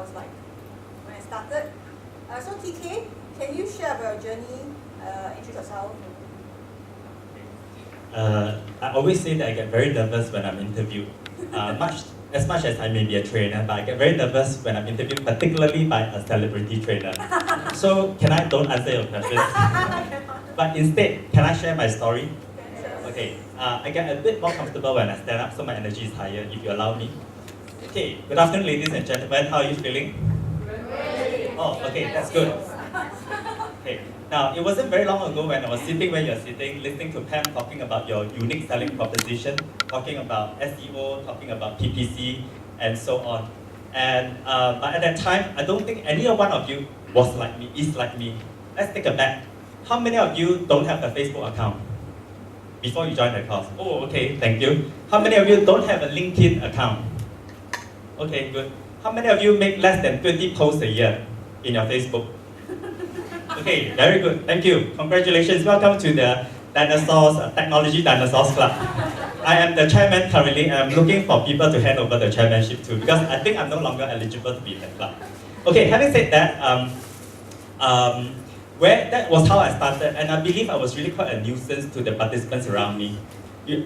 was like when I started. So TK, can you share about your journey, introduce yourself? I always say that I get very nervous when I'm interviewed. As much as I may be a trainer, but I get very nervous when I'm interviewed, particularly by a celebrity trainer. So don't answer your questions. But instead, can I share my story? Okay, I get a bit more comfortable when I stand up, so my energy is higher, if you allow me. Okay, good afternoon, ladies and gentlemen. How are you feeling? Oh, okay, that's good. Okay, now it wasn't very long ago when I was sitting where you're sitting, listening to Pam talking about your unique selling proposition, talking about SEO, talking about PPC, and so on. And but at that time, I don't think any one of you was like me, is like me. Let's take a bet. How many of you don't have a Facebook account before you join the course? Oh, okay, thank you. How many of you don't have a LinkedIn account? Okay, good. How many of you make less than 20 posts a year in your Facebook? Okay, very good. Thank you. Congratulations. Welcome to the Technology Dinosaurs Club. I am the chairman currently, and I'm looking for people to hand over the chairmanship to because I think I'm no longer eligible to be in the club. Okay, having said that, that was how I started, and I believe I was really quite a nuisance to the participants around me.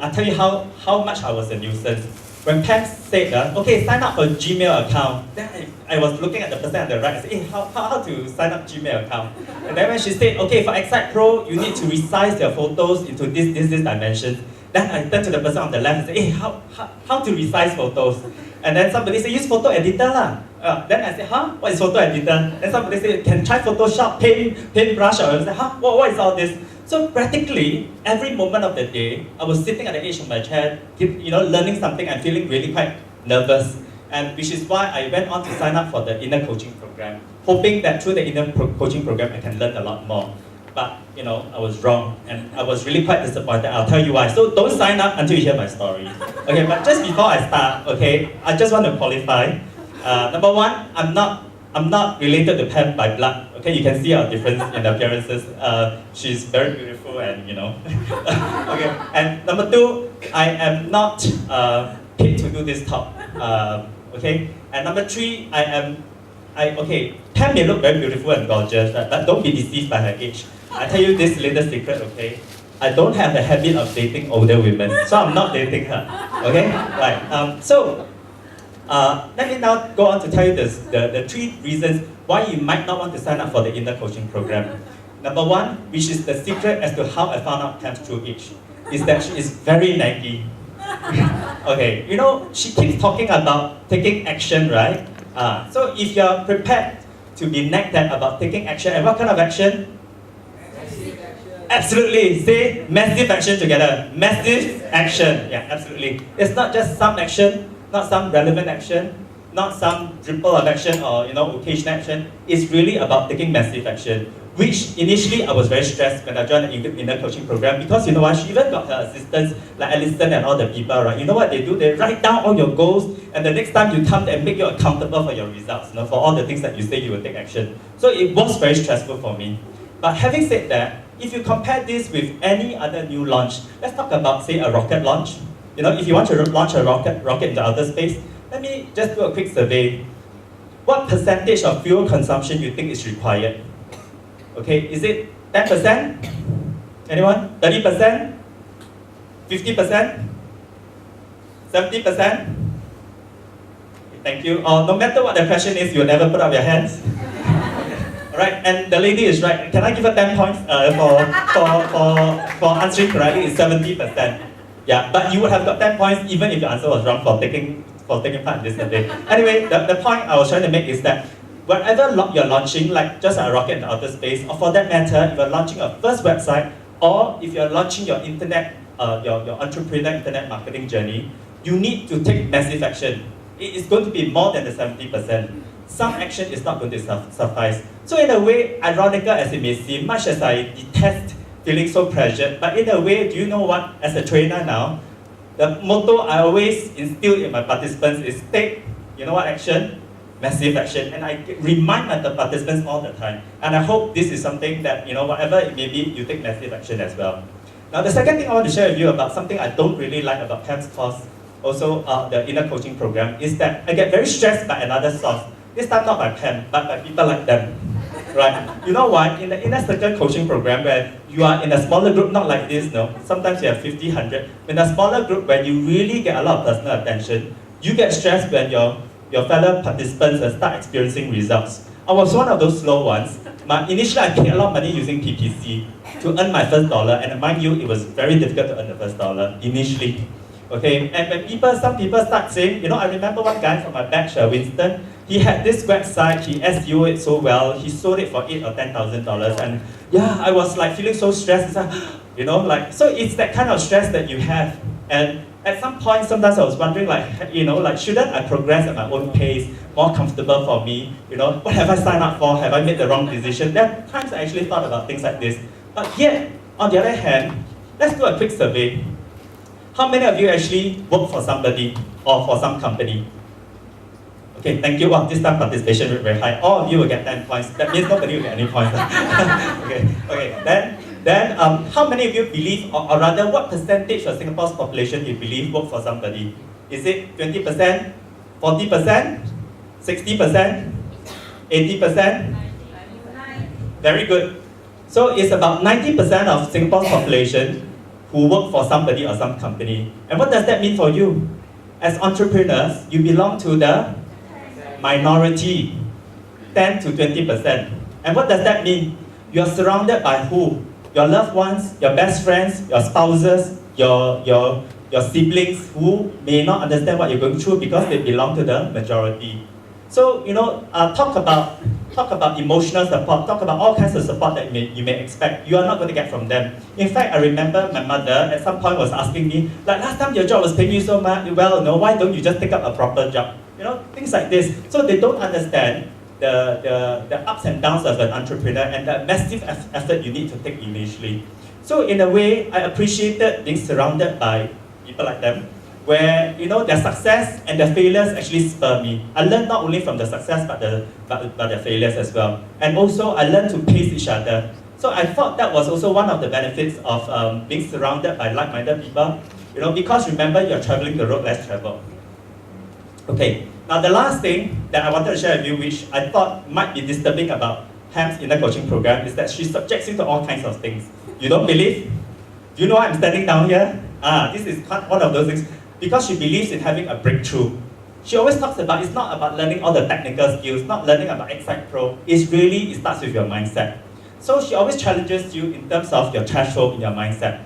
I'll tell you how much I was a nuisance. When Pam said, okay, sign up for a Gmail account, then I was looking at the person at the right and said, hey, how to sign up Gmail account? And then when she said, okay, for Excite Pro, you need to resize your photos into this dimensions. Then I turned to the person on the left and said, hey, how to resize photos? And then somebody said, use photo editor lah. Then I said, huh? What is photo editor? Then somebody said, can try Photoshop, paintbrush. Or I said, huh? What is all this? So practically, every moment of the day, I was sitting at the edge of my chair, learning something and feeling really quite nervous. And which is why I went on to sign up for the inner coaching program, hoping that through the inner coaching program, I can learn a lot more. But, I was wrong, and I was really quite disappointed. I'll tell you why. So don't sign up until you hear my story. Okay, but just before I start, okay, I just want to qualify. Number one, I'm not related to Pam by blood. Okay, you can see our difference in appearances. She's very beautiful and, okay, and number two, I am not paid to do this talk. Okay, and number three, okay, Pam may look very beautiful and gorgeous, but don't be deceived by her age. I tell you this little secret, okay? I don't have the habit of dating older women, so I'm not dating her. Okay, right? Let me now go on to tell you the three reasons why you might not want to sign up for the inner coaching program. Number one, which is the secret as to how I found out Pam's true age, is that she is very naggy. Okay, she keeps talking about taking action, right? So if you're prepared to be nagged at about taking action, and what kind of action? Massive action. Absolutely, say massive action together. Massive action, yeah, absolutely. It's not just some action, not some relevant action, not some dribble of action or occasional action. It's really about taking massive action, which initially I was very stressed when I joined the inner coaching program because you know what, she even got her assistants like Alison and all the people, right? You know what they do? They write down all your goals, and the next time you come and make you accountable for your results, for all the things that you say you will take action. So it was very stressful for me. But having said that, if you compare this with any other new launch, let's talk about, say, a rocket launch. If you want to launch a rocket into outer space, let me just do a quick survey. What percentage of fuel consumption you think is required? Okay, is it 10%? Anyone? 30%? 50%? 70%? Thank you. No matter what the question is, you'll never put up your hands. Alright, and the lady is right. Can I give her 10 points for answering correctly? It's 70%. Yeah, but you would have got 10 points even if your answer was wrong for taking part in this survey. Anyway, the point I was trying to make is that whatever you're launching, like just a rocket in outer space, or for that matter, if you're launching a first website, or if you're launching your internet, your entrepreneur internet marketing journey, you need to take massive action. It is going to be more than the 70%. Some action is not going to suffice. So in a way, ironical as it may seem, much as I detest feeling so pressured, but in a way, do you know what? As a trainer now, the motto I always instill in my participants is take, action? Massive action. And I remind the participants all the time. And I hope this is something that, whatever it may be, you take massive action as well. Now, the second thing I want to share with you about something I don't really like about Pam's course, also the inner coaching program, is that I get very stressed by another source. This time not by Pam, but by people like them. Right? You know why? In the inner circle coaching program, where you are in a smaller group, not like this, no. Sometimes you have 50, 100. In a smaller group, where you really get a lot of personal attention, you get stressed when your fellow participants start experiencing results. I was one of those slow ones. Initially, I paid a lot of money using PPC to earn my first dollar, and mind you, it was very difficult to earn the first dollar initially. Okay, and when some people start saying, I remember one guy from my batch, Winston, he had this website, he SEO it so well, he sold it for $8,000 or $10,000, and yeah, I was like feeling so stressed, so it's that kind of stress that you have. And at some point, sometimes I was wondering, shouldn't I progress at my own pace, more comfortable for me? What have I signed up for? Have I made the wrong decision? There are times I actually thought about things like this. But yet, on the other hand, let's do a quick survey. How many of you actually work for somebody or for some company? Okay, thank you. Wow, this time participation rate very high. All of you will get 10 points. That means nobody will get any points. Okay. Then how many of you believe, or rather, what percentage of Singapore's population you believe work for somebody? Is it 20%, 40%, 60%, 80%? Very good. So it's about 90% of Singapore's population who work for somebody or some company. And what does that mean for you? As entrepreneurs, you belong to the minority, 10 to 20%. And what does that mean? You're surrounded by who? Your loved ones, your best friends, your spouses, your siblings who may not understand what you're going through because they belong to the majority. So, talk about emotional support, talk about all kinds of support that you may expect. You are not going to get from them. In fact, I remember my mother at some point was asking me, like, last time your job was paying you so much, well, why don't you just take up a proper job? Things like this. So they don't understand the ups and downs of an entrepreneur and the massive effort you need to take initially. So in a way, I appreciated being surrounded by people like them, where their success and their failures actually spur me. I learned not only from the success but the failures as well. And also I learned to pace each other. So I thought that was also one of the benefits of being surrounded by like-minded people. Because remember, you're traveling the road less traveled. Okay, now the last thing that I wanted to share with you, which I thought might be disturbing about Pam's inner coaching program, is that she subjects you to all kinds of things. You don't believe? Do you know why I'm standing down here? This is one of those things. Because she believes in having a breakthrough. She always talks about, it's not about learning all the technical skills, not learning about Excite Pro. It starts with your mindset. So she always challenges you in terms of your threshold in your mindset.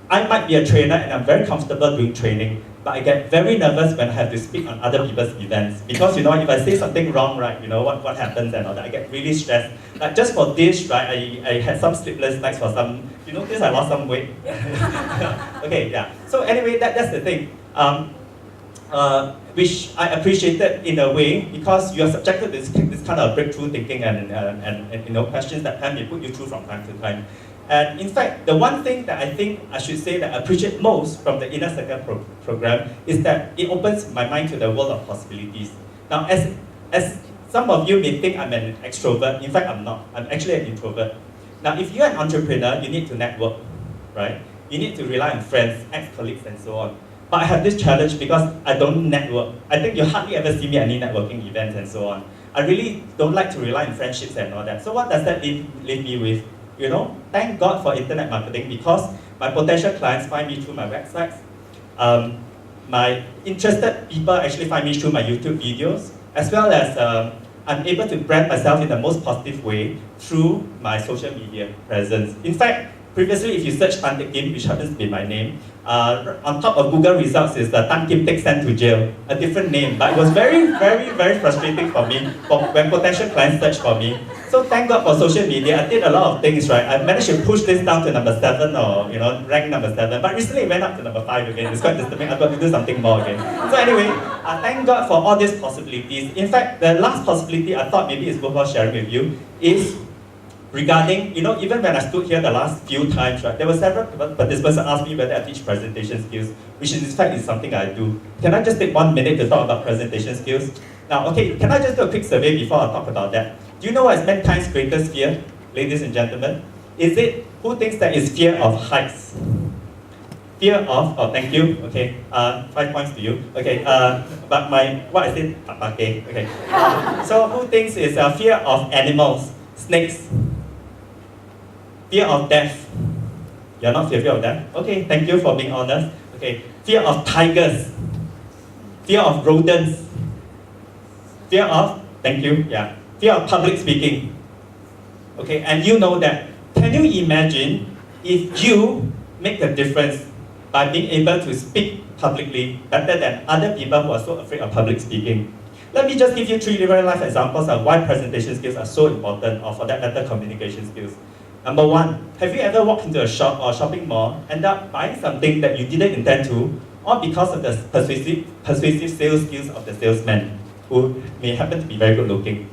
I might be a trainer and I'm very comfortable doing training, but I get very nervous when I have to speak on other people's events. Because if I say something wrong, right, what happens and all that, I get really stressed. Like just for this, right, I had some sleepless nights for some, this I lost some weight. Okay, yeah. So anyway, that's the thing. Which I appreciated in a way because you are subjected to this kind of breakthrough thinking and questions that Pam may put you through from time to time. And in fact, the one thing that I think I should say that I appreciate most from the Inner Circle program is that it opens my mind to the world of possibilities. Now, as some of you may think I'm an extrovert, in fact I'm not. I'm actually an introvert. Now, if you're an entrepreneur, you need to network, right? You need to rely on friends, ex-colleagues, and so on. But I have this challenge because I don't network. I think you hardly ever see me at any networking events and so on. I really don't like to rely on friendships and all that. So what does that leave me with? Thank God for internet marketing because my potential clients find me through my websites. My interested people actually find me through my YouTube videos, as well as I'm able to brand myself in the most positive way through my social media presence. In fact, previously, if you search Tan Teck Kim, which happens to be my name, on top of Google results is the Tan Kim Teck sent to jail, a different name. But it was very, very, very frustrating for me when potential clients search for me. So thank God for social media. I did a lot of things, right? I managed to push this down to number 7 or rank number 7. But recently it went up to number 5 again. It's quite disturbing. I've got to do something more again. So anyway, thank God for all these possibilities. In fact, the last possibility I thought maybe is worthwhile sharing with you is regarding, even when I stood here the last few times, right, there were several participants that asked me whether I teach presentation skills, which in fact is something I do. Can I just take 1 minute to talk about presentation skills? Now, okay, can I just do a quick survey before I talk about that? Do you know what is mankind's greatest fear, ladies and gentlemen? Is it, who thinks that is fear of heights? fear of, oh thank you, okay, 5 points to you, okay, but what I said, okay, okay. So who thinks is fear of animals, snakes, fear of death? You're not fear of death? Okay, thank you for being honest. Okay, fear of tigers, fear of rodents, fear of, thank you, yeah, fear of public speaking. Okay, and you know that. Can you imagine if you make a difference by being able to speak publicly better than other people who are so afraid of public speaking? Let me just give you 3 real life examples of why presentation skills are so important, or for that matter, communication skills. Number 1, have you ever walked into a shop or shopping mall, end up buying something that you didn't intend to, or because of the persuasive sales skills of the salesman, who may happen to be very good looking?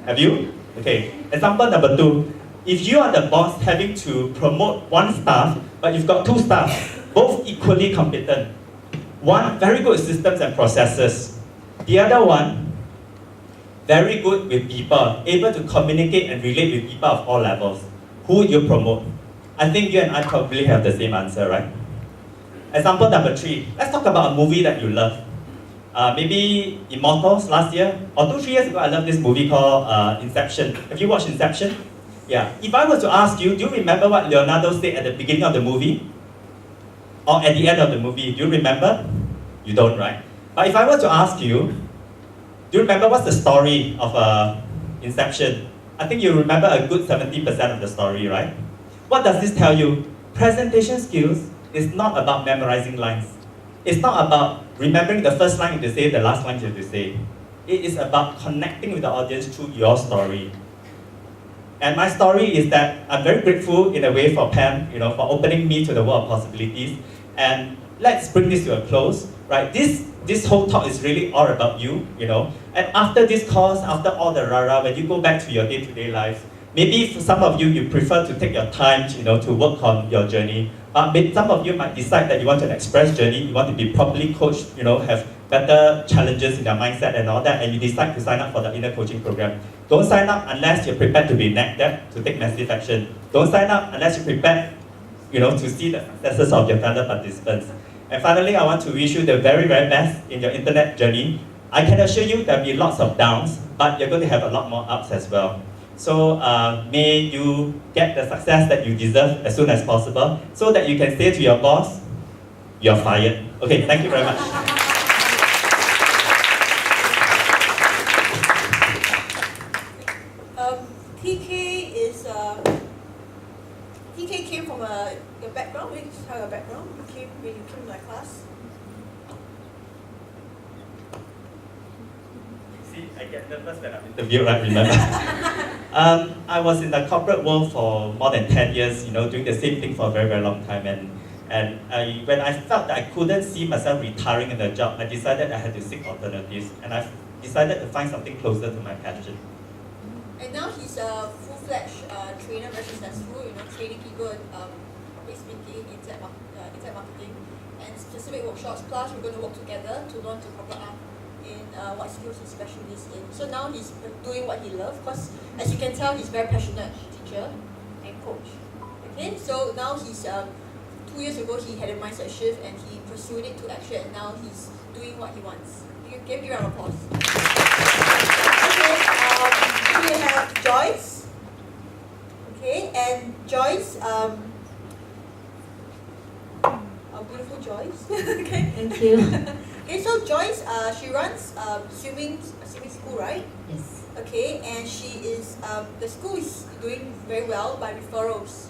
Have you? Okay. Example number 2. If you are the boss having to promote one staff, but you've got 2 staff, both equally competent. One, very good at systems and processes. The other one, very good with people, able to communicate and relate with people of all levels. Who would you promote? I think you and I probably have the same answer, right? Example number 3. Let's talk about a movie that you love. Maybe Immortals last year, or 2-3 years ago, I love this movie called Inception. Have you watched Inception? Yeah. If I were to ask you, do you remember what Leonardo said at the beginning of the movie? Or at the end of the movie? Do you remember? You don't, right? But if I were to ask you, do you remember what's the story of Inception? I think you remember a good 70% of the story, right? What does this tell you? Presentation skills is not about memorizing lines. It's not about remembering the first line you have to say, the last line you have to say. It is about connecting with the audience through your story. And my story is that I'm very grateful in a way for Pam, for opening me to the world of possibilities. And let's bring this to a close, right? This whole talk is really all about you, And after this course, after all the rah-rah, when you go back to your day-to-day life, maybe for some of you, you prefer to take your time, to work on your journey. Some of you might decide that you want an express journey, you want to be properly coached, have better challenges in your mindset and all that, and you decide to sign up for the inner coaching program. Don't sign up unless you're prepared to be neck deep, to take massive action. Don't sign up unless you're prepared, to see the successes of your fellow participants. And finally, I want to wish you the very, very best in your internet journey. I can assure you there'll be lots of downs, but you're going to have a lot more ups as well. So may you get the success that you deserve as soon as possible, so that you can say to your boss, you're fired. Okay, thank you very much. TK came from your background. Which is your background? When you came to my class. See, I get nervous when I'm interviewed, right? Remember? I was in the corporate world for more than 10 years, doing the same thing for a very, very long time. And when I felt that I couldn't see myself retiring in the job, I decided I had to seek alternatives. And I decided to find something closer to my passion. And now he's a full-fledged trainer, very successful, training people in public speaking, internet marketing, and specific workshops. Plus, we're going to work together to learn to proper up in what skills he's specialist in. So now he's doing what he loves, because as you can tell, he's very passionate teacher and coach. Okay, so now he's 2 years ago he had a mindset shift and he pursued it to action, and now he's doing what he wants. You give you a round of applause. Okay, we have Joyce. Okay, and Joyce, our beautiful Joyce. Okay. Thank you. Okay, so Joyce, she runs swimming school, right? Yes. Okay, and she is the school is doing very well by referrals,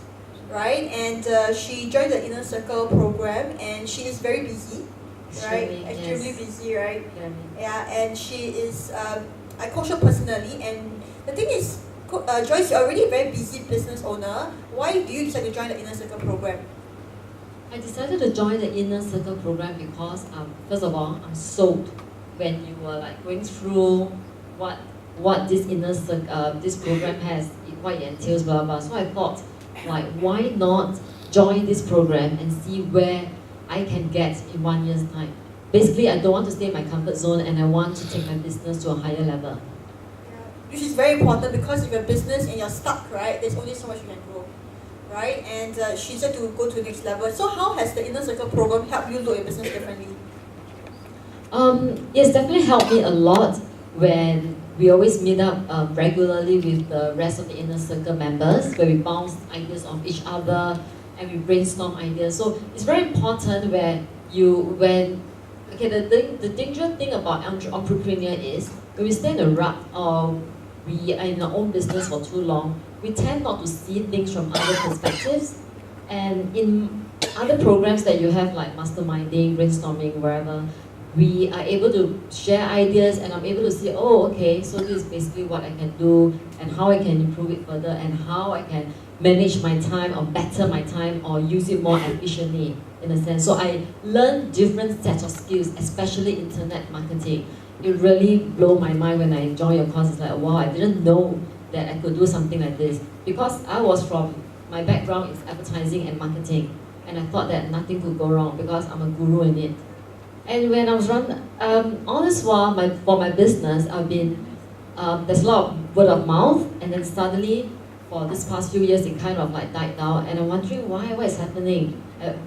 right? And she joined the Inner Circle program, and she is very busy, right? Extremely yes. busy, right? Extremely. Yeah, and she is. I coach her personally, and the thing is, Joyce, you're already a very busy business owner. Why do you decide to join the Inner Circle program? I decided to join the Inner Circle program because, first of all, I'm sold when you were like going through what this this program has, what it entails, blah blah. So I thought, like, why not join this program and see where I can get in 1 year's time. Basically, I don't want to stay in my comfort zone, and I want to take my business to a higher level. Which is very important, because if you're a business and you're stuck, right, there's only so much you can grow, right? And she said to go to the next level. So how has the Inner Circle program helped you look at business differently? It's definitely helped me a lot when we always meet up regularly with the rest of the Inner Circle members, where we bounce ideas off each other and we brainstorm ideas. So it's very important the dangerous thing about entrepreneur is when we stay in a rut or we are in our own business for too long, we tend not to see things from other perspectives. And in other programs that you have, like masterminding, brainstorming, wherever, we are able to share ideas and I'm able to see, oh, okay, so this is basically what I can do and how I can improve it further and how I can manage my time or better my time or use it more efficiently in a sense. So I learned different sets of skills, especially internet marketing. It really blew my mind when I joined your course. It's like, wow, I didn't know that I could do something like this. Because my background is advertising and marketing. And I thought that nothing could go wrong because I'm a guru in it. And when I was all this while for my business, I've been, there's a lot of word of mouth, and then suddenly, for this past few years, it kind of like died down, and I'm wondering what is happening?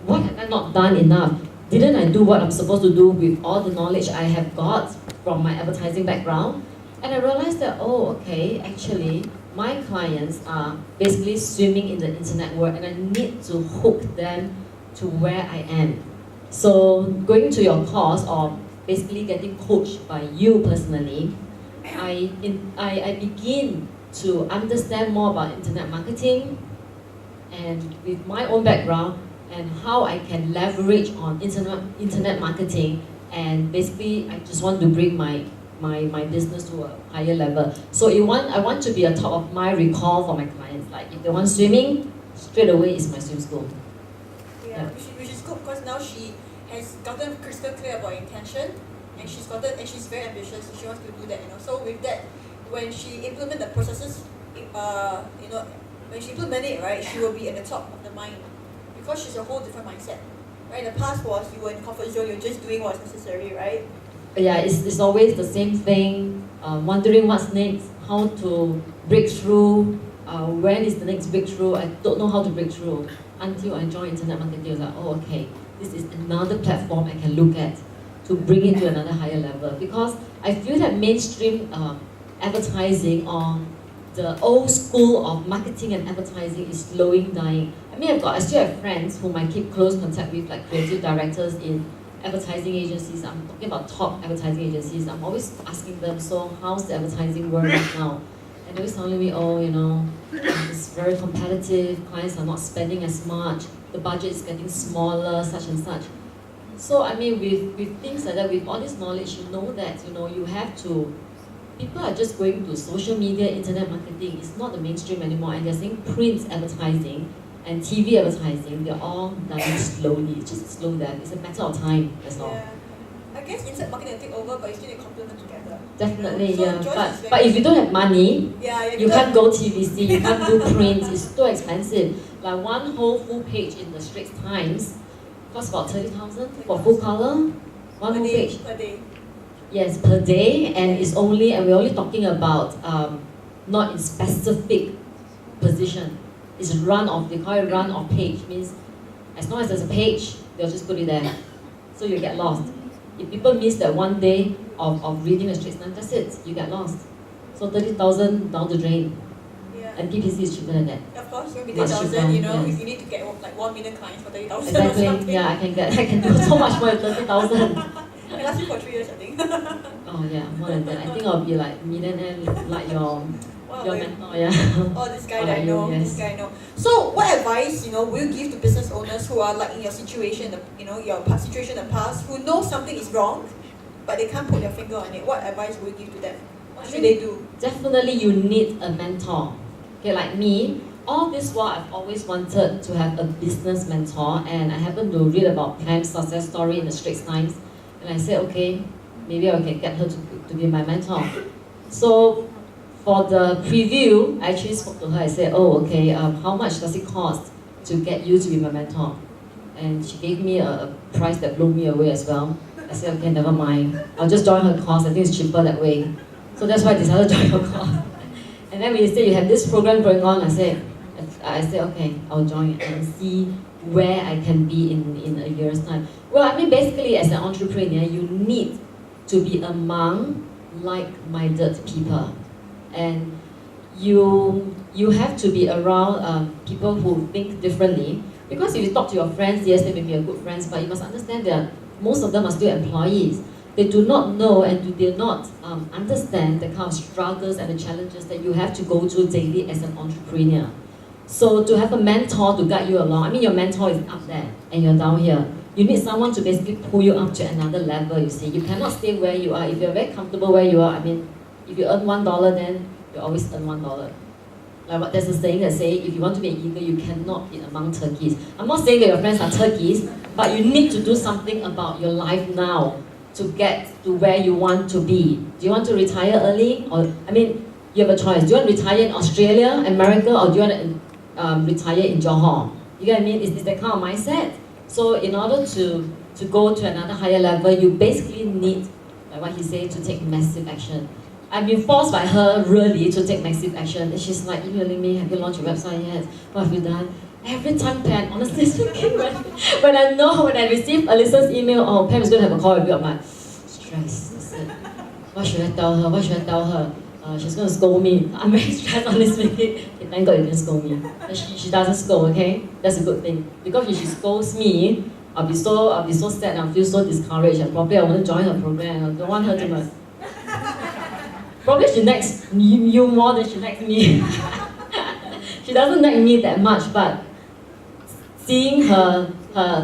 What have I not done enough? Didn't I do what I'm supposed to do with all the knowledge I have got from my advertising background? And I realized that, oh, okay, actually, my clients are basically swimming in the internet world, and I need to hook them to where I am. So going to your course or basically getting coached by you personally, I begin to understand more about internet marketing and with my own background and how I can leverage on internet marketing, and basically I just want to bring my business to a higher level. So I want to be a top of my recall for my clients. Like if they want swimming, straight away is my swim school. Yeah. Which is good because now she has gotten crystal clear about intention, and she's very ambitious. So she wants to do that, So with that, when she implement the processes, when she implement it, right, she will be at the top of the mind because she's a whole different mindset. Right, the past was you were in comfort zone, you're just doing what's necessary, right? Yeah, it's always the same thing. Wondering what's next, how to break through. When is the next breakthrough? I don't know how to break through until I joined internet marketing. I was like, oh, okay, this is another platform I can look at to bring it to another higher level. Because I feel that mainstream advertising or the old school of marketing and advertising is slowing down. I still have friends whom I keep close contact with, like creative directors in advertising agencies. I'm talking about top advertising agencies. I'm always asking them, so how's the advertising world right now? And they always telling me, oh, it's very competitive, clients are not spending as much, the budget is getting smaller, such and such. So with things like that, with all this knowledge, you know that, you have to, people are just going to social media, internet marketing. It's not the mainstream anymore, and they're saying print advertising and TV advertising, they're all dying slowly. It's just slow down. It's a matter of time, that's all. Yeah. I guess internet marketing will take over, but you still need to complement together. Definitely, So yeah. But if you don't have money, you can't go TVC, you can't do print, it's too expensive. Like one whole full page in the Straits Times costs about 30,000 for full color. One whole page. Per day. Yes, per day, and we're only talking about not in specific position. It's they call it run of page, means as long as there's a page, they'll just put it there. So you get lost. If people miss that one day of reading a Straits Times, that's it, you get lost. So 30,000 down the drain. Yeah. And PPC is cheaper than that. Of course, maybe Much 30,000, cheaper, if you need to get like 1 million clients for 30,000 or Exactly, something. yeah, I can do so much more than 30,000. It lasts you for 3 years, I think. Oh yeah, more than that. I think I'll be like millionaire like your mentor, yeah. Oh, this guy Or that I like know, you, this yes. guy I know. So, what advice, will you give to business owners who are like in your situation, your situation in the past, who know something is wrong, but they can't put their finger on it? What advice would you give to them? What should they do? Definitely you need a mentor. Okay, like me, all this while I've always wanted to have a business mentor, and I happened to read about Pam's success story in the Straits Times, and I said, okay, maybe I can get her to be my mentor. So for the preview, I actually spoke to her. I said, oh, okay, how much does it cost to get you to be my mentor? And she gave me a price that blew me away as well. I said, okay, never mind. I'll just join her course. I think it's cheaper that way. So that's why I decided to join her course. And then when you say you have this program going on, I said, I said, okay, I'll join and see where I can be in a year's time. Well, I mean, basically, as an entrepreneur, you need to be among like-minded people. And you have to be around people who think differently. Because if you talk to your friends, yes, they may be your good friends, but you must understand that most of them are still employees. They do not know and do not understand the kind of struggles and the challenges that you have to go through daily as an entrepreneur. So to have a mentor to guide you along, I mean your mentor is up there and you're down here. You need someone to basically pull you up to another level, you see. You cannot stay where you are. If you're very comfortable where you are, I mean, if you earn $1, then you always earn $1. Like there's a saying that says, if you want to be an eagle, you cannot be among turkeys. I'm not saying that your friends are turkeys, but you need to do something about your life now to get to where you want to be. Do you want to retire early? Or, I mean, you have a choice. Do you want to retire in Australia, America, or do you want to retire in Johor? You get what I mean? It's that kind of mindset. So in order to go to another higher level, you basically need, like what he said, to take massive action. I've been forced by her really to take massive action. And she's like emailing me, have you launched your website yet? What have you done? Every time, Pam, honestly speaking, when I receive Alyssa's email, oh, Pam is going to have a call with you, I'm like, stressed. I said, what should I tell her? What should I tell her? She's going to scold me. I'm very stressed, honestly. Okay, thank God you didn't scold me. She doesn't scold, okay? That's a good thing. Because if she scolds me, I'll be so sad and I'll feel so discouraged. And probably I want to join her program. I don't want her to much. Probably she nags you more than she nags me. She doesn't nag me that much, but seeing her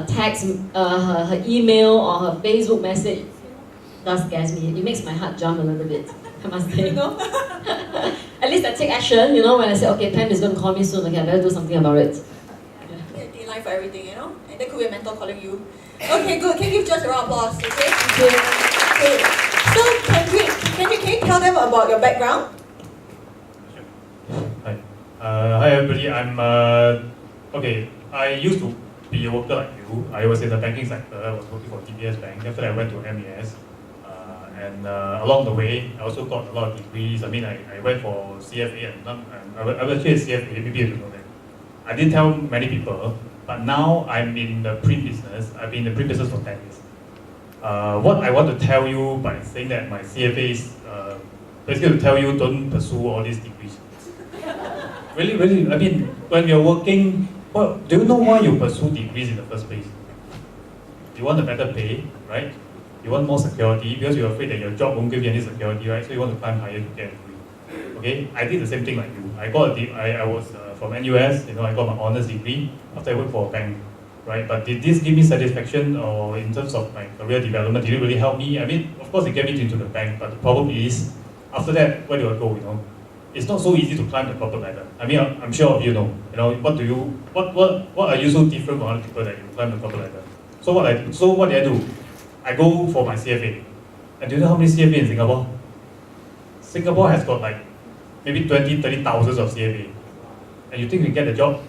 text, her email or her Facebook message does scares me. It makes my heart jump a little bit, I must say. You know? At least I take action, you know, when I say, okay, Pam is going to call me soon, okay, I better do something about it. In life for everything, you know? And there could be a mentor calling you. Okay, good. Can you give just a round of applause, okay? Thank you. Okay. So, can you tell them about your background? Hi. Hi everybody, I'm okay, I used to be a worker like you. I was in the banking sector. I was working for DBS Bank. After that I went to MES. And along the way, I also got a lot of degrees. I mean, I went for CFA and I was actually a CFA, maybe you don't know that. I didn't tell many people, but now I'm in the print business. I've been in the print business for 10 years. What I want to tell you by saying that my CFA is basically to tell you don't pursue all these degrees. Really, I mean, when you're working, well, do you know why you pursue degrees in the first place? You want a better pay, right? You want more security because you're afraid that your job won't give you any security, right? So you want to climb higher to get a degree. Okay, I did the same thing like you. I was from NUS, you know, I got my honors degree after I worked for a bank, right? But did this give me satisfaction or in terms of my career development, did it really help me? I mean, of course it gave me into the bank, but the problem is, after that, where do I go, you know? It's not so easy to climb the corporate ladder. I mean, I'm sure of you know, what are you so different from other people that you climb the corporate ladder? So what did I do? I go for my CFA. And do you know how many CFA in Singapore? Singapore has got like maybe 20, 30,000 of CFA. And you think you get the job?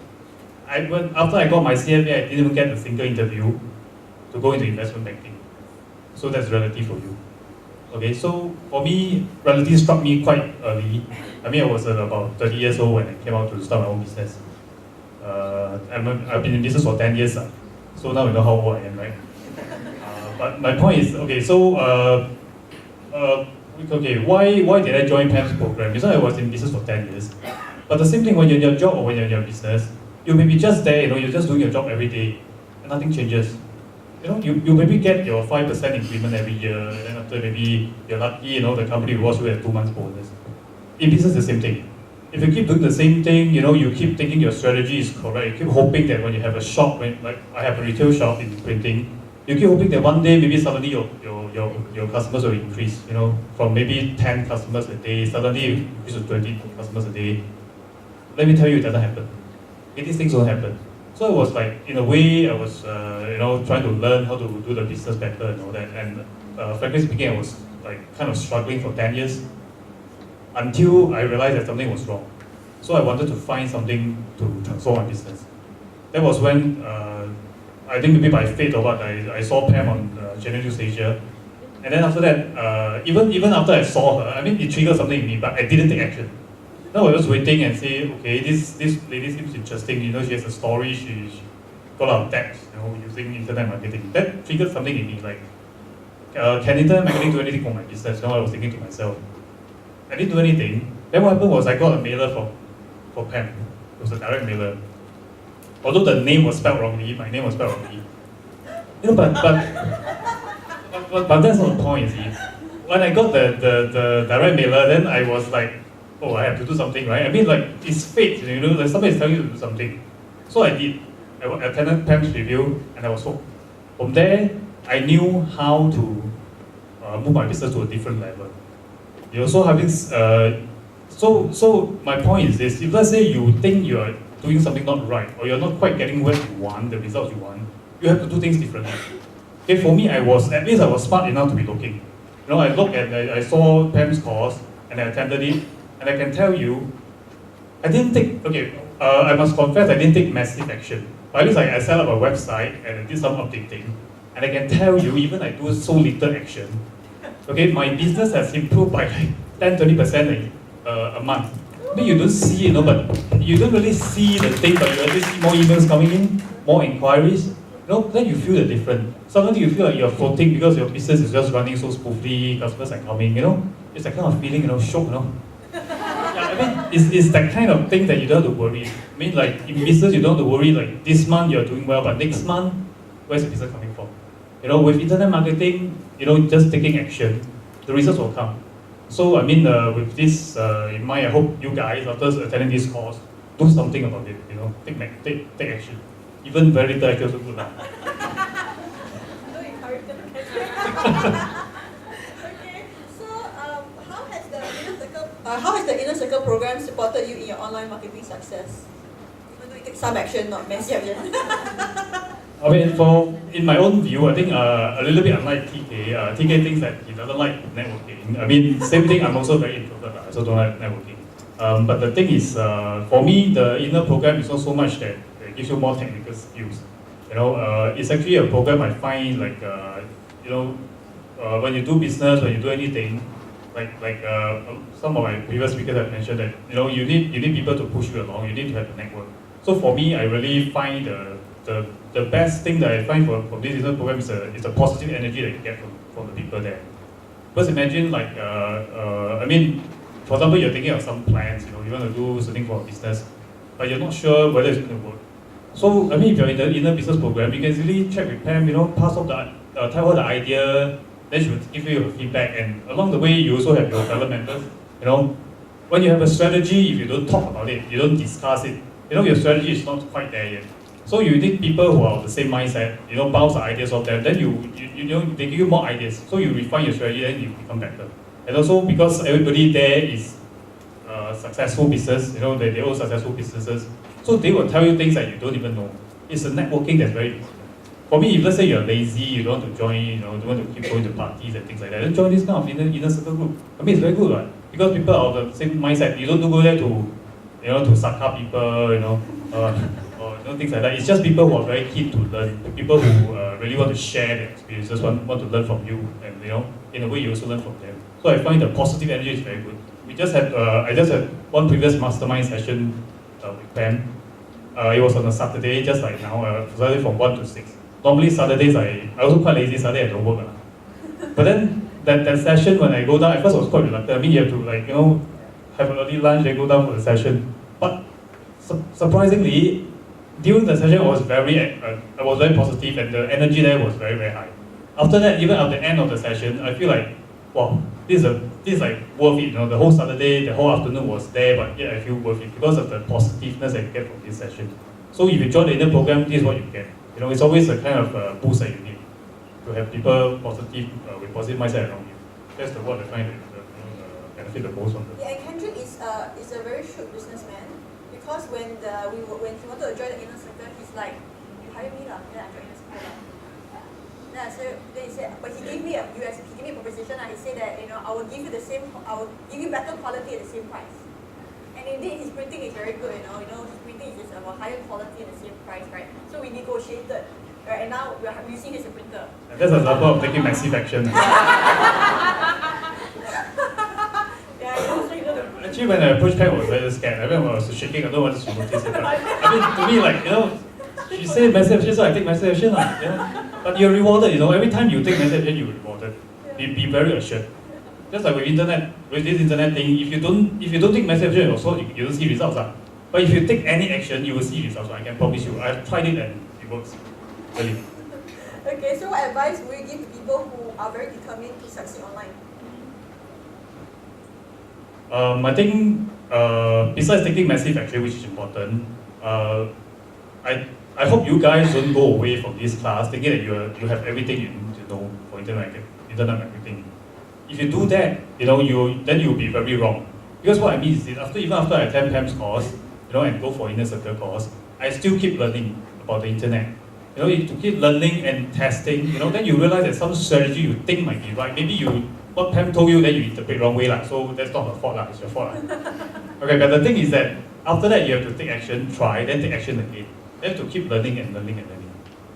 After I got my CFA, I didn't even get a single interview to go into investment banking. So that's relative for you. Okay, so for me, relative struck me quite early. I mean, I was about 30 years old when I came out to start my own business. I've been in business for 10 years, so now you know how old I am, right? But my point is, okay, so why did I join Pam's program? Because I was in business for 10 years. But the same thing when you're in your job or when you're in your business, you may be just there, you know, you're just doing your job every day, and nothing changes. You know, you maybe get your 5% increment every year, and then after maybe you're lucky, you know, the company rewards you with a 2 months bonus. In business, the same thing. If you keep doing the same thing, you know, you keep thinking your strategy is correct, you keep hoping that when you have a shop, like I have a retail shop in printing, you keep hoping that one day maybe suddenly your customers will increase, you know, from maybe 10 customers a day, suddenly increase to 20 customers a day. Let me tell you, it doesn't happen. These things don't happen. So it was like, in a way, I was, you know, trying to learn how to do the business better and all that. And frankly speaking, I was like kind of struggling for 10 years until I realized that something was wrong. So I wanted to find something to transform my business. That was when, I think maybe by fate or what, I saw Pam on Channel News Asia. And then after that, even after I saw her, I mean, it triggered something in me, but I didn't take action. No, I was waiting and say, okay, this lady seems interesting. You know, she has a story. She got a lot of depth. You know, using internet marketing. That triggered something in me. Like, can internet marketing do anything for my business? You know, I was thinking to myself. I didn't do anything. Then what happened was I got a mailer from Pam. It was a direct mailer. Although the name was spelled wrongly, my name was spelled wrongly. You know, but that's not the point, you see. When I got the direct mailer, then I was like, oh, I have to do something, right? I mean, like, it's fate, you know, like somebody is telling you to do something. So I did. I attended Pam's review, and I was hooked. From there, I knew how to move my business to a different level. You know, so having, so my point is this: if let's say you think you are doing something not right, or you're not quite getting what you want, the results you want, you have to do things differently. Okay, for me, at least I was smart enough to be looking. You know, I looked and I saw Pam's course, and I attended it, and I can tell you, I didn't take, I must confess I didn't take massive action. But at least I set up a website and I did some updating, and I can tell you, even I do so little action, okay, my business has improved by like 10-20% a month. Maybe you don't see, you know, but you don't really see the thing, but you actually see more emails coming in, more inquiries. You know, then you feel the difference. Suddenly you feel like you're floating because your business is just running so smoothly, customers are coming, you know. It's that kind of feeling, you know, shock, you know. Yeah, I mean, it's that kind of thing that you don't have to worry. I mean, like, in business, you don't have to worry, like, this month you're doing well, but next month, where's the business coming from? You know, with internet marketing, you know, just taking action, the results will come. So, I mean, with this in mind, I hope you guys, after attending this course, do something about it, you know, take action. Even very little action is good. Okay, so how has the Inner Circle program supported you in your online marketing success? Even though you take some action, not messy action. I mean, in my own view, I think a little bit unlike TK, TK thinks that he doesn't like networking. I mean, same thing, I'm also very introverted, I also don't like networking. But the thing is, for me, the inner program is not so much that it gives you more technical skills. You know, it's actually a program I find like, you know, when you do business, when you do anything, like some of my previous speakers have mentioned that, you know, you need people to push you along, you need to have a network. So for me, I really find the best thing that I find from this business program is the positive energy that you get from the people there. Because imagine like, I mean, for example, you're thinking of some plans, you know, you want to do something for a business, but you're not sure whether it's going to work. So, I mean, if you're in the inner business program, you can easily check with Pam, you know, pass off tell her the idea, then she will give you feedback, and along the way, you also have your fellow members. You know, when you have a strategy, if you don't talk about it, you don't discuss it, you know, your strategy is not quite there yet. So you need people who are of the same mindset, you know, bounce the ideas off them, then you know, they give you more ideas. So you refine your strategy, then you become better. And also because everybody there is successful business, you know, they own successful businesses. So they will tell you things that you don't even know. It's a networking that's very important. For me, if let's say you're lazy, you don't want to join, you know, don't want to keep going to parties and things like that, then join this kind of inner circle group. I mean, it's very good, right? Because people are of the same mindset. You don't go there to, you know, to suck up people, you know, or you know, things like that. It's just people who are very keen to learn, people who really want to share their experiences, want to learn from you, and you know, in a way you also learn from them. So I find the positive energy is very good. We just had, I just had one previous mastermind session with Pam. It was on a Saturday, just like now, Saturday from 1 to 6. Normally Saturdays, I also quite lazy, Saturday I don't work. But then that session, when I go down, at first I was quite reluctant. I mean, you have to like, you know, have an early lunch, then go down for the session. But surprisingly, during the session I was very positive, and the energy there was very, very high. After that, even at the end of the session, I feel like, wow, this is like worth it. You know, the whole Saturday, the whole afternoon was there, but yet I feel worth it because of the positiveness that you get from this session. So if you join the inner program, this is what you get. You know, it's always a kind of boost that you need to have people positive with positive mindset around you. That's the word I find that benefit the most from the. Yeah, and Kendrick is a very shrewd businessman, because when he wanted to join the inner circle, he's like, you hire me lah, then I join inner circle lah. Then he said, but he gave me a proposition. He said that, you know, I will give you better quality at the same price. And indeed, his printing is very good. You know, his printing is just about higher quality at the same price, right? So we negotiated, right? And now we are using his printer. And that's an example of taking massive action. Yeah, so you know. I Actually, when I approached Pam, I was very scared. I remember I was shaking. I don't want to notice it. I mean, to me, like, she said massive action, so I take massive action. But you're rewarded, every time you take massive action, you're rewarded. Be very assured. Just like with this internet thing, if you don't take massive action, also you don't see results. But if you take any action, you will see results. I can promise you. I've tried it and it works. Really. Okay, so what advice would you give to people who are very determined to succeed online? I think besides taking massive action, which is important, I hope you guys don't go away from this class thinking that you have everything you need to know for internet marketing. If you do that, then you'll be very wrong. Because what I mean is, even after I attend Pam's course, and go for inner circle course, I still keep learning about the internet. To keep learning and testing, then you realize that some strategy you think might be right. Maybe what Pam told you, then you interpret wrong way, so that's not her fault, it's your fault. Okay, but the thing is that after that you have to take action, try, then take action again. You have to keep learning and learning and learning.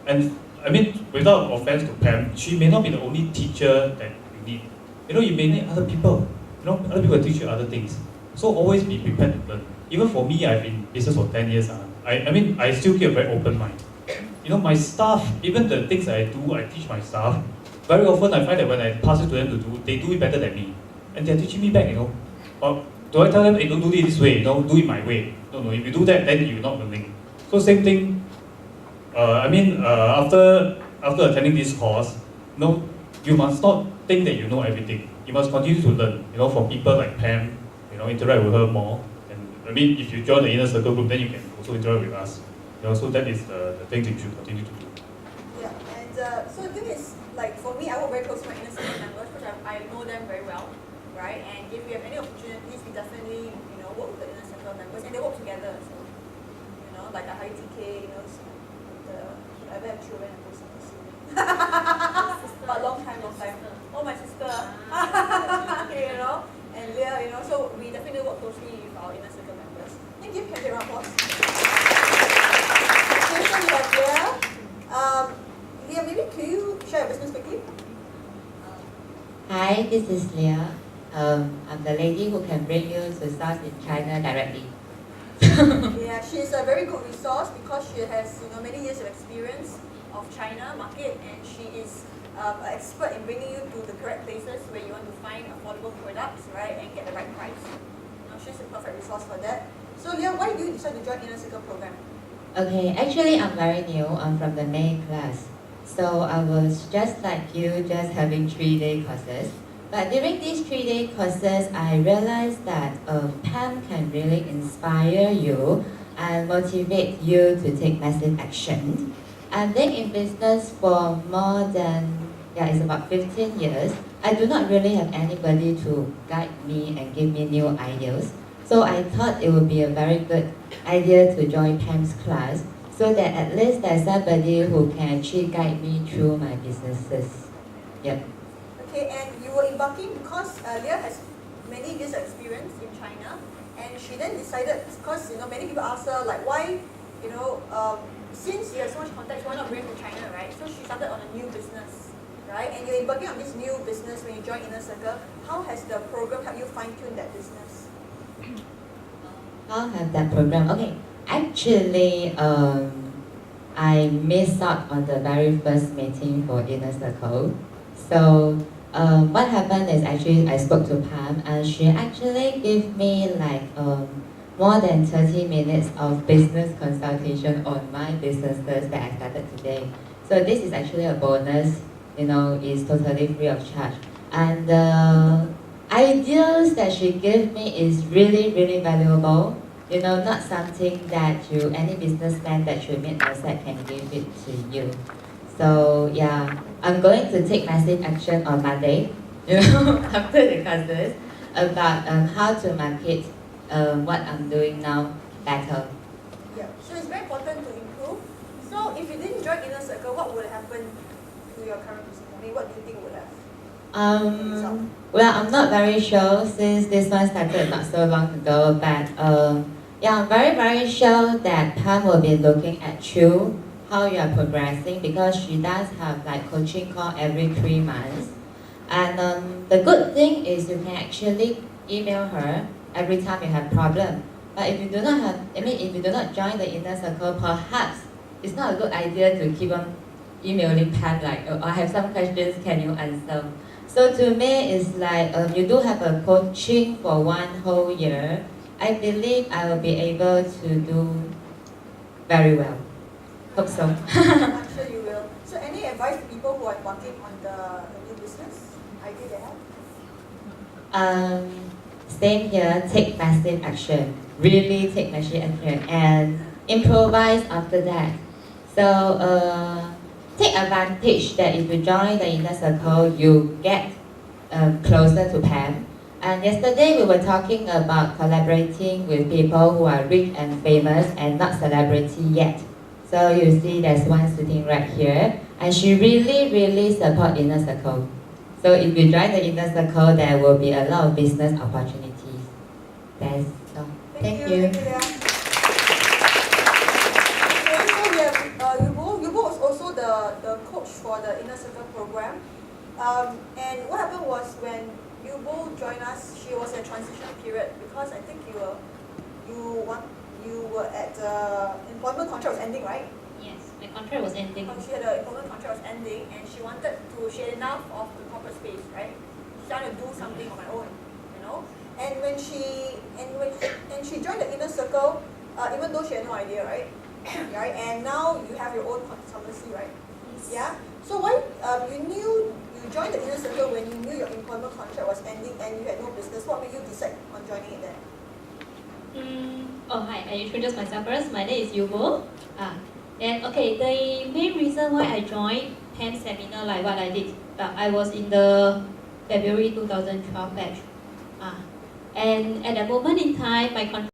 And I mean, without offense to Pam, she may not be the only teacher that you need. You may need other people. Other people teach you other things. So always be prepared to learn. Even for me, I've been in business for 10 years. I still keep a very open mind. My staff, even the things I do, I teach my staff. Very often I find that when I pass it to them to do, they do it better than me. And they're teaching me back, Or do I tell them, hey, don't do it this way, do it my way? No, if you do that, then you're not learning. So same thing, after attending this course, you must not think that you know everything. You must continue to learn, from people like Pam, interact with her more. And if you join the inner circle group, then you can also interact with us. So that is the thing that you should continue to do. Yeah, and so the thing is, like for me, I work very close to my inner circle members because I know them very well, right? And if we have any opportunities, we definitely, work with the inner circle members, and they work together. So, like the high TK, I ever have children and post on soon. But long time. Oh, my sister. And Leah, so we definitely work closely with our inner circle members. Thank you, can you round of applause? Okay, so we have Leah. Leah, maybe could you share your business quickly? Hi, this is Leah. I'm the lady who can bring you to stores in China directly. Yeah, she's a very good resource because she has many years of experience of China market, and she is an expert in bringing you to the correct places where you want to find affordable products, right, and get the right price. She's a perfect resource for that. So Leah, why do you decide to join Inner Circle program? Okay, actually I'm very new. I'm from the May class. So I was just like you, just having 3-day courses. But during these 3-day courses, I realized that Pam can really inspire you and motivate you to take massive action. I've been in business for more than, it's about 15 years. I do not really have anybody to guide me and give me new ideas. So I thought it would be a very good idea to join Pam's class so that at least there's somebody who can actually guide me through my businesses. Yep. Okay, and you were embarking because Leah has many years of experience in China, and she then decided, because many people ask her like, why, since you have so much contacts, why not bring to China, right? So she started on a new business, right? And you're embarking on this new business when you join Inner Circle. How has the program helped you fine-tune that business? How have that program? Okay, actually, I missed out on the very first meeting for Inner Circle. So what happened is actually I spoke to Pam, and she actually gave me like more than 30 minutes of business consultation on my businesses that I started today. So this is actually a bonus, it's totally free of charge. And the ideas that she gave me is really, really valuable. Not something that any businessman that you meet outside can give it to you. So yeah, I'm going to take massive action on Monday, after the classes, about how to market what I'm doing now better. Yeah, so it's very important to improve. So if you didn't join Inner Circle, what would happen to your current business? I mean, what do you think would have? Well, I'm not very sure since this one started not so long ago, but I'm very, very sure that Pam will be looking at you, how you are progressing, because she does have like coaching call every 3 months. And the good thing is you can actually email her every time you have problem. But if you do not have, if you do not join the inner circle, perhaps it's not a good idea to keep on emailing Pam like, oh, I have some questions, can you answer? So to me, it's like you do have a coaching for 1 whole year. I believe I will be able to do very well. Hope so. I'm sure you will. So any advice to people who are embarking on the new business idea they have? Staying here, take massive action. Really take massive action and improvise after that. So take advantage that if you join the inner circle, you get closer to Pam. And yesterday we were talking about collaborating with people who are rich and famous and not celebrity yet. So you see there's one sitting right here, and she really support inner circle. So if you join the inner circle, there will be a lot of business opportunities. That's all. Thank you. Thank you, Leah. Okay, so we have Yubo was also the coach for the inner circle program. And what happened was when Yubo joined us, she was in transition period because I think you were at employment contract was ending, right? Yes, my contract was ending. She had the employment contract was ending, and she had enough of the corporate space, right? She wanted to do something on my own, you know. And when she joined the inner circle, even though she had no idea, right? Right. And now you have your own consultancy, right? Yes. Yeah. So why you joined the inner circle when you knew your employment contract was ending and you had no business? What made you decide on joining it then? Oh, hi, I introduce myself first. My name is Yubo. And okay, the main reason why I joined Pam's seminar, like what I did, I was in the February 2012 batch. And at that moment in time, my contract